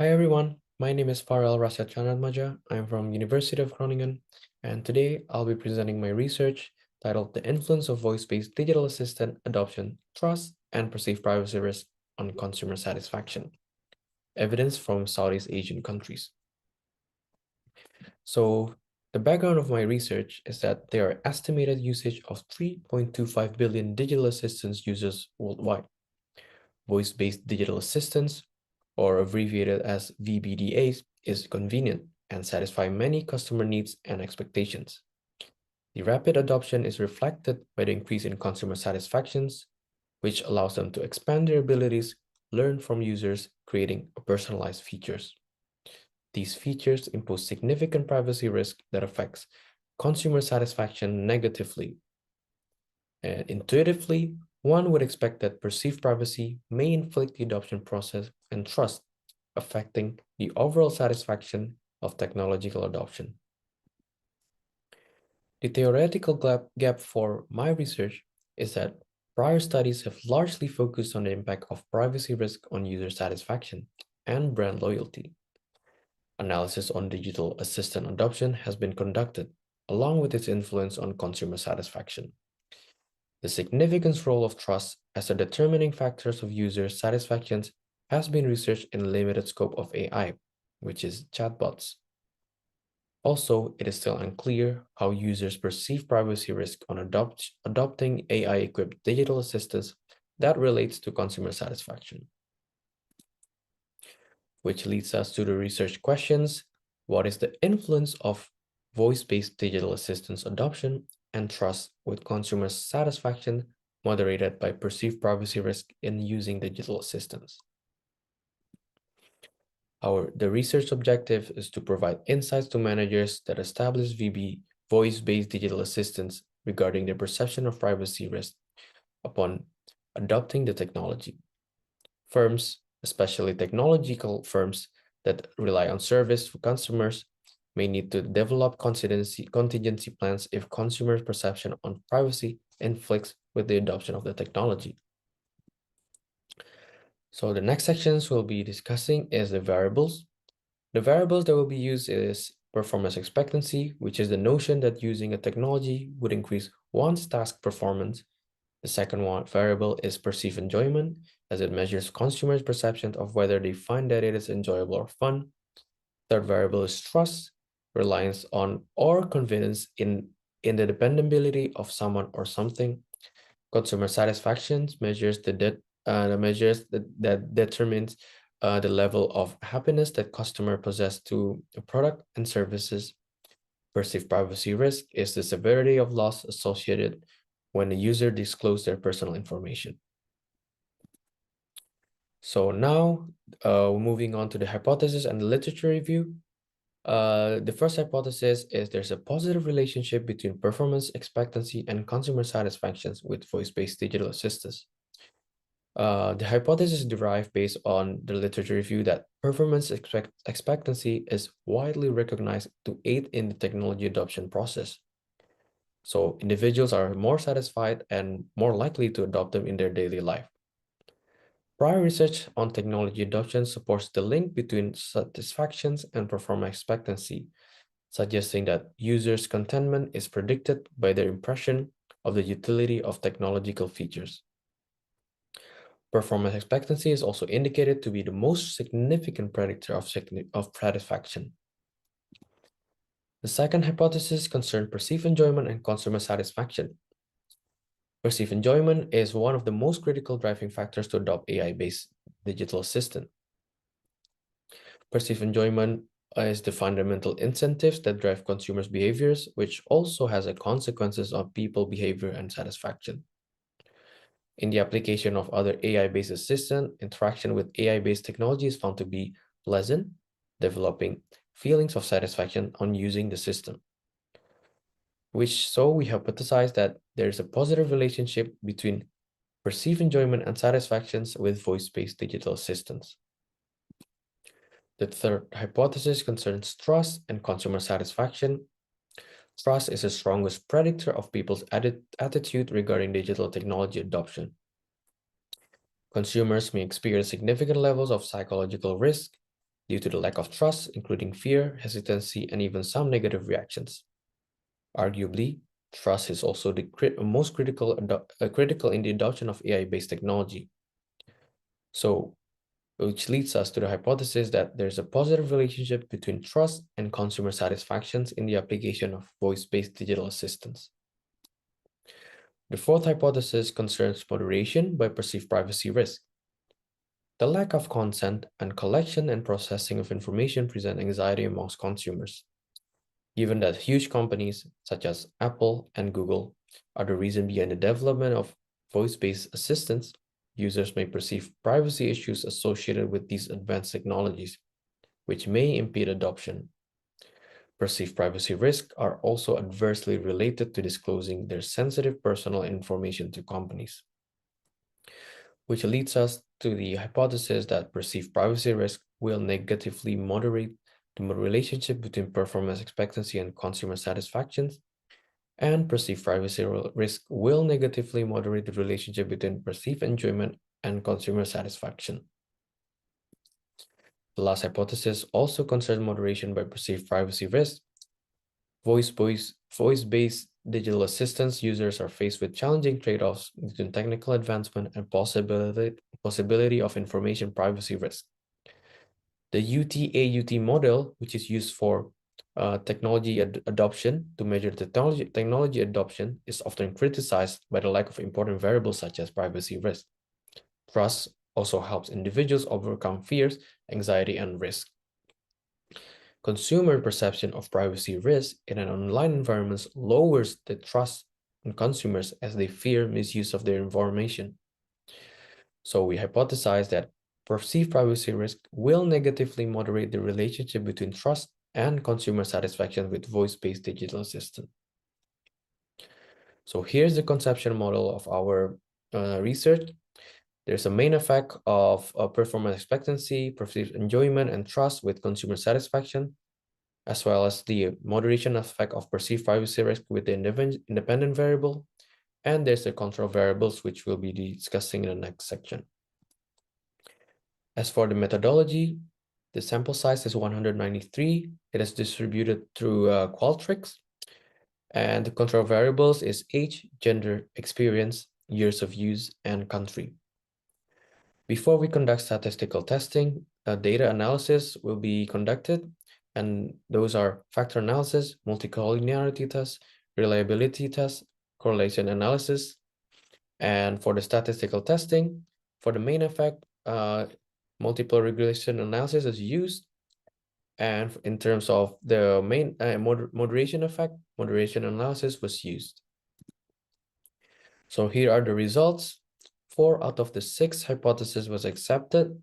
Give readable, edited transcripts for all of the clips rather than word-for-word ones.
Hi everyone, my name is Farrel Tjandraatmadja. I'm from University of Groningen, and today I'll be presenting my research titled The Influence of Voice-Based Digital Assistant Adoption, Trust, and Perceived Privacy Risk on Consumer Satisfaction. Evidence from Southeast Asian countries. So the background of my research is that there are estimated usage of 3.25 billion digital assistance users worldwide. Voice-based digital assistants, or abbreviated as VBDAs, is convenient and satisfy many customer needs and expectations. The rapid adoption is reflected by the increase in consumer satisfactions, which allows them to expand their abilities, learn from users, creating personalized features. These features impose significant privacy risk that affects consumer satisfaction negatively. And intuitively, one would expect that perceived privacy may inflict the adoption process and trust, affecting the overall satisfaction of technological adoption. The theoretical gap for my research is that prior studies have largely focused on the impact of privacy risk on user satisfaction and brand loyalty. Analysis on digital assistant adoption has been conducted, along with its influence on consumer satisfaction. The significant role of trust as a determining factor of user satisfaction has been researched in a limited scope of AI, which is chatbots. Also, it is still unclear how users perceive privacy risk on adopting AI-equipped digital assistants that relates to consumer satisfaction. Which leads us to the research questions. What is the influence of voice-based digital assistance adoption and trust with consumer satisfaction moderated by perceived privacy risk in using digital assistants? The research objective is to provide insights to managers that establish voice-based digital assistants regarding their perception of privacy risk upon adopting the technology. Firms, especially technological firms that rely on service for customers, may need to develop contingency plans if consumers' perception on privacy inflicts with the adoption of the technology. So the next sections we'll be discussing is the variables. The variables that will be used is performance expectancy, which is the notion that using a technology would increase one's task performance. The second variable is perceived enjoyment, as it measures consumers' perception of whether they find that it is enjoyable or fun. Third variable is trust, reliance on or confidence in the dependability of someone or something. Consumer satisfaction measures that determines the level of happiness that customer possess to a product and services. Perceived privacy risk is the severity of loss associated when a user discloses their personal information. So now, moving on to the hypothesis and the literature review. The first hypothesis is there's a positive relationship between performance expectancy and consumer satisfactions with voice-based digital assistants. The hypothesis is derived based on the literature review that performance expectancy is widely recognized to aid in the technology adoption process. So individuals are more satisfied and more likely to adopt them in their daily life. Prior research on technology adoption supports the link between satisfactions and performance expectancy, suggesting that users' contentment is predicted by their impression of the utility of technological features. Performance expectancy is also indicated to be the most significant predictor of satisfaction. The second hypothesis concerns perceived enjoyment and consumer satisfaction. Perceived enjoyment is one of the most critical driving factors to adopt AI-based digital assistant. Perceived enjoyment is the fundamental incentives that drive consumers' behaviors, which also has a consequences on people behavior and satisfaction. In the application of other AI-based assistant, interaction with AI-based technology is found to be pleasant, developing feelings of satisfaction on using the system. So we hypothesize that there is a positive relationship between perceived enjoyment and satisfactions with voice-based digital assistants. The third hypothesis concerns trust and consumer satisfaction. Trust is the strongest predictor of people's attitude regarding digital technology adoption. Consumers may experience significant levels of psychological risk, due to the lack of trust, including fear, hesitancy, and even some negative reactions. Arguably, trust is also the most critical in the adoption of AI-based technology. So, which leads us to the hypothesis that there's a positive relationship between trust and consumer satisfactions in the application of voice-based digital assistants. The fourth hypothesis concerns moderation by perceived privacy risk. The lack of consent and collection and processing of information present anxiety amongst consumers. Given that huge companies such as Apple and Google are the reason behind the development of voice-based assistants, users may perceive privacy issues associated with these advanced technologies, which may impede adoption. Perceived privacy risks are also adversely related to disclosing their sensitive personal information to companies, which leads us to the hypothesis that perceived privacy risk will negatively moderate the relationship between performance expectancy and consumer satisfaction, and perceived privacy risk will negatively moderate the relationship between perceived enjoyment and consumer satisfaction. The last hypothesis also concerns moderation by perceived privacy risk. Voice-based digital assistance users are faced with challenging trade-offs between technical advancement and possibility of information privacy risk. The UT-AUT model, which is used for technology adoption to measure technology adoption, is often criticized by the lack of important variables such as privacy risk. Trust also helps individuals overcome fears, anxiety, and risk. Consumer perception of privacy risk in an online environment lowers the trust in consumers as they fear misuse of their information. So we hypothesize that perceived privacy risk will negatively moderate the relationship between trust and consumer satisfaction with voice-based digital assistant. So here's the conceptual model of our research. There's a main effect of performance expectancy, perceived enjoyment, and trust with consumer satisfaction, as well as the moderation effect of perceived privacy risk with the independent variable. And there's the control variables, which we'll be discussing in the next section. As for the methodology, the sample size is 193. It is distributed through Qualtrics. And the control variables is age, gender, experience, years of use, and country. Before we conduct statistical testing, data analysis will be conducted, and those are factor analysis, multicollinearity tests, reliability tests, correlation analysis. And for the statistical testing, for the main effect, multiple regression analysis is used. And in terms of the main moderation effect, moderation analysis was used. So here are the results. 4 out of the 6 hypotheses was accepted.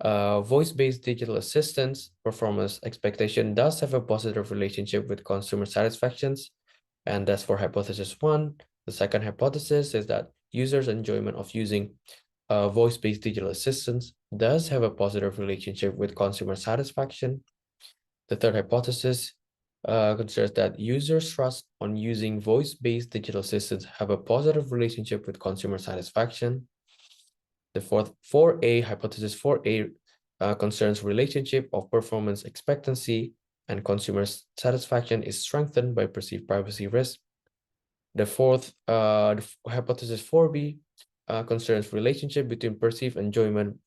Voice-based digital assistance performance expectation does have a positive relationship with consumer satisfactions, and that's for hypothesis 1. The second hypothesis is that users' enjoyment of using voice-based digital assistance does have a positive relationship with consumer satisfaction. The third hypothesis considers that users' trust on using voice-based digital assistants have a positive relationship with consumer satisfaction. The 4A, hypothesis 4A, concerns relationship of performance expectancy and consumer satisfaction is strengthened by perceived privacy risk. The hypothesis 4B concerns relationship between perceived enjoyment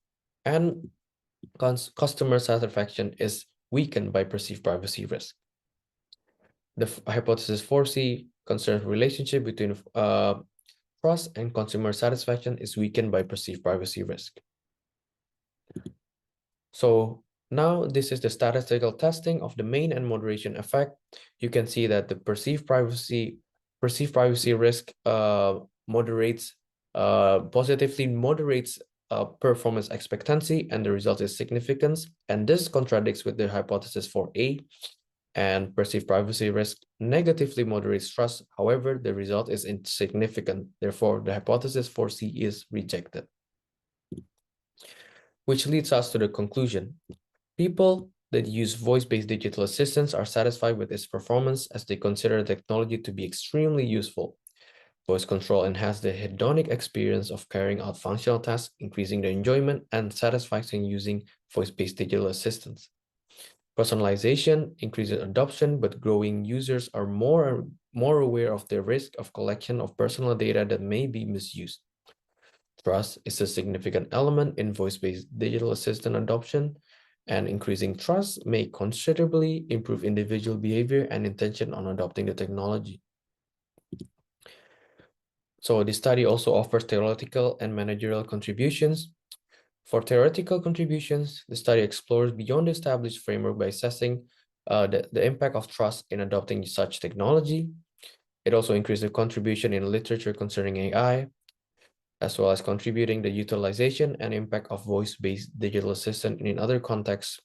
and customer satisfaction is weakened by perceived privacy risk. The hypothesis 4C concerns relationship between trust and consumer satisfaction is weakened by perceived privacy risk. So now this is the statistical testing of the main and moderation effect. You can see that the perceived privacy risk positively moderates performance expectancy, and the result is significance. And this contradicts with the hypothesis 4A. And perceived privacy risk negatively moderates trust. However, the result is insignificant. Therefore, the hypothesis 4C is rejected. Which leads us to the conclusion. People that use voice-based digital assistants are satisfied with its performance as they consider the technology to be extremely useful. Voice control enhances the hedonic experience of carrying out functional tasks, increasing the enjoyment and satisfaction using voice-based digital assistants. Personalization increases adoption, but growing users are more aware of the risk of collection of personal data that may be misused. Trust is a significant element in voice-based digital assistant adoption, and increasing trust may considerably improve individual behavior and intention on adopting the technology. So this study also offers theoretical and managerial contributions. For theoretical contributions, the study explores beyond the established framework by assessing the impact of trust in adopting such technology. It also increases the contribution in literature concerning AI, as well as contributing the utilization and impact of voice-based digital assistant in other contexts,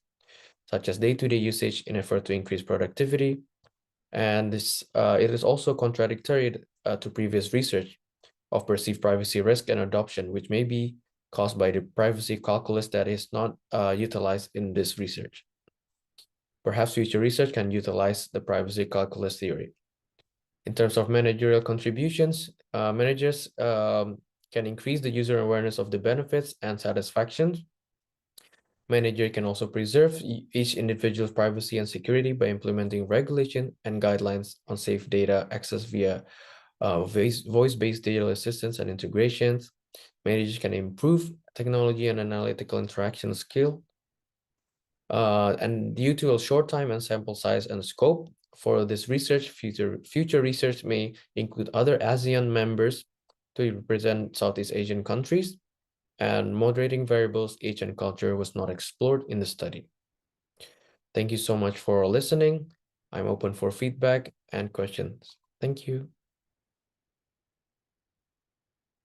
such as day-to-day usage in effort to increase productivity. And it is also contradictory to previous research of perceived privacy risk and adoption, which may be caused by the privacy calculus that is not utilized in this research. Perhaps future research can utilize the privacy calculus theory. In terms of managerial contributions, managers can increase the user awareness of the benefits and satisfaction. Manager can also preserve each individual's privacy and security by implementing regulation and guidelines on safe data access via voice-based digital assistants and integrations. Managers can improve technology and analytical interaction skill. And due to a short time and sample size and scope for this research, future research may include other ASEAN members to represent Southeast Asian countries, and moderating variables, age, and culture was not explored in the study. Thank you so much for listening. I'm open for feedback and questions. Thank you.